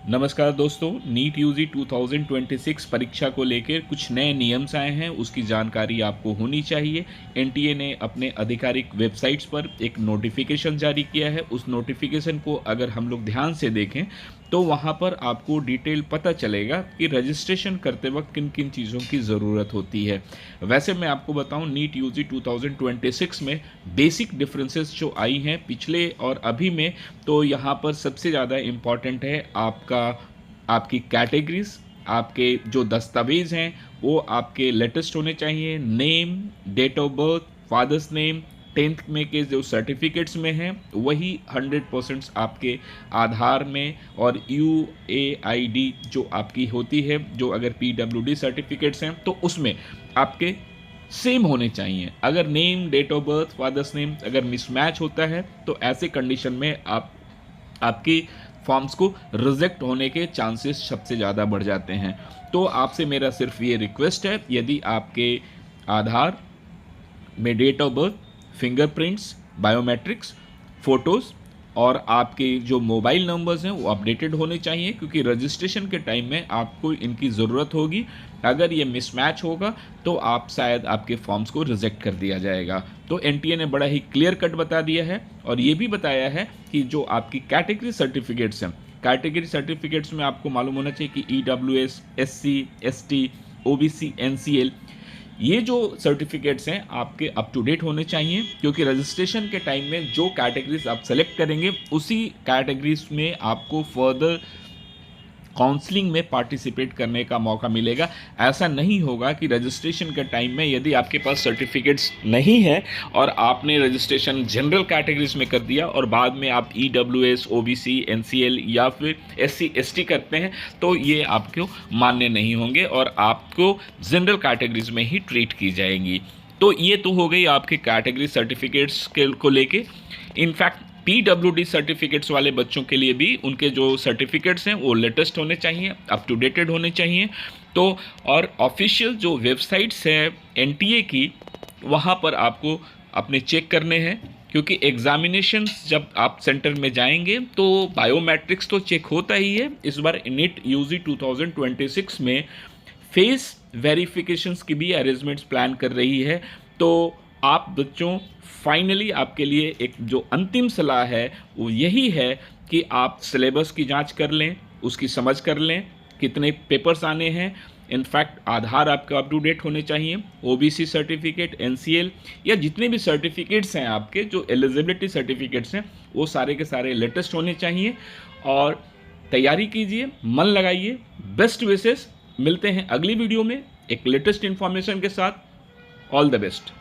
नमस्कार दोस्तों, NEET UG 2026 परीक्षा को लेकर कुछ नए नियम्स आए हैं। उसकी जानकारी आपको होनी चाहिए। एनटीए ने अपने आधिकारिक वेबसाइट्स पर एक नोटिफिकेशन जारी किया है। उस नोटिफिकेशन को अगर हम लोग ध्यान से देखें तो वहाँ पर आपको डिटेल पता चलेगा कि रजिस्ट्रेशन करते वक्त किन किन चीज़ों की ज़रूरत होती है। वैसे मैं आपको बताऊं, नीट यूजी 2026 में बेसिक डिफरेंसेस जो आई हैं पिछले और अभी में, तो यहाँ पर सबसे ज़्यादा इम्पॉर्टेंट है आपकी कैटेगरीज, आपके जो दस्तावेज़ हैं वो आपके लेटेस्ट होने चाहिए। Name, date of birth, father's name, 10th में के जो सर्टिफिकेट्स में हैं वही 100% आपके आधार में, और UAID जो आपकी होती है, जो अगर PWD सर्टिफिकेट्स हैं तो उसमें आपके सेम होने चाहिए। अगर name, date of birth, father's name अगर मिसमैच होता है तो ऐसे कंडीशन में आपकी फॉर्म्स को रिजेक्ट होने के चांसेस सबसे ज़्यादा बढ़ जाते हैं। तो आपसे मेरा सिर्फ ये रिक्वेस्ट है, यदि आपके आधार में date of birth, fingerprints, biometrics, photos और आपके जो मोबाइल नंबर्स हैं वो अपडेटेड होने चाहिए, क्योंकि रजिस्ट्रेशन के टाइम में आपको इनकी ज़रूरत होगी। अगर ये मिसमैच होगा तो आप शायद आपके फॉर्म्स को रिजेक्ट कर दिया जाएगा। तो एनटीए ने बड़ा ही क्लियर कट बता दिया है और ये भी बताया है कि जो आपकी कैटेगरी सर्टिफिकेट्स हैं, कैटेगरी सर्टिफिकेट्स में आपको मालूम होना चाहिए कि EWS, SC, ST, OBC, NCL, ये जो सर्टिफिकेट्स हैं आपके अप टू डेट होने चाहिए, क्योंकि रजिस्ट्रेशन के टाइम में जो कैटेगरीज आप सेलेक्ट करेंगे उसी कैटेगरीज में आपको फर्दर काउंसलिंग में पार्टिसिपेट करने का मौका मिलेगा। ऐसा नहीं होगा कि रजिस्ट्रेशन के टाइम में यदि आपके पास सर्टिफिकेट्स नहीं है और आपने रजिस्ट्रेशन जनरल कैटेगरीज में कर दिया और बाद में आप EWS, OBC, NCL या फिर SC, ST करते हैं तो ये आपको मान्य नहीं होंगे और आपको जनरल कैटेगरीज में ही ट्रीट की जाएंगी। तो ये तो हो गई आपके कैटेगरी सर्टिफिकेट्स को लेके। इनफैक्ट PWD सर्टिफिकेट्स वाले बच्चों के लिए भी उनके जो सर्टिफिकेट्स हैं वो लेटेस्ट होने चाहिए, अप टू डेटेड होने चाहिए। तो और ऑफिशियल जो वेबसाइट्स हैं एनटीए की, वहाँ पर आपको अपने चेक करने हैं, क्योंकि एग्जामिनेशन जब आप सेंटर में जाएंगे तो बायोमेट्रिक्स तो चेक होता ही है। इस बार नीट यूजी 2026 में फेस वेरिफिकेशंस की भी अरेंजमेंट्स प्लान कर रही है। तो आप बच्चों, फाइनली आपके लिए एक जो अंतिम सलाह है वो यही है कि आप सिलेबस की जांच कर लें, उसकी समझ कर लें, कितने पेपर्स आने हैं। इनफैक्ट आधार आपका अप टू डेट होने चाहिए, OBC सर्टिफिकेट, NCL या जितने भी सर्टिफिकेट्स हैं आपके जो एलिजिबिलिटी सर्टिफिकेट्स हैं वो सारे के सारे लेटेस्ट होने चाहिए। और तैयारी कीजिए, मन लगाइए। Best wishes. मिलते हैं अगली वीडियो में एक लेटेस्ट इन्फॉर्मेशन के साथ। All the best.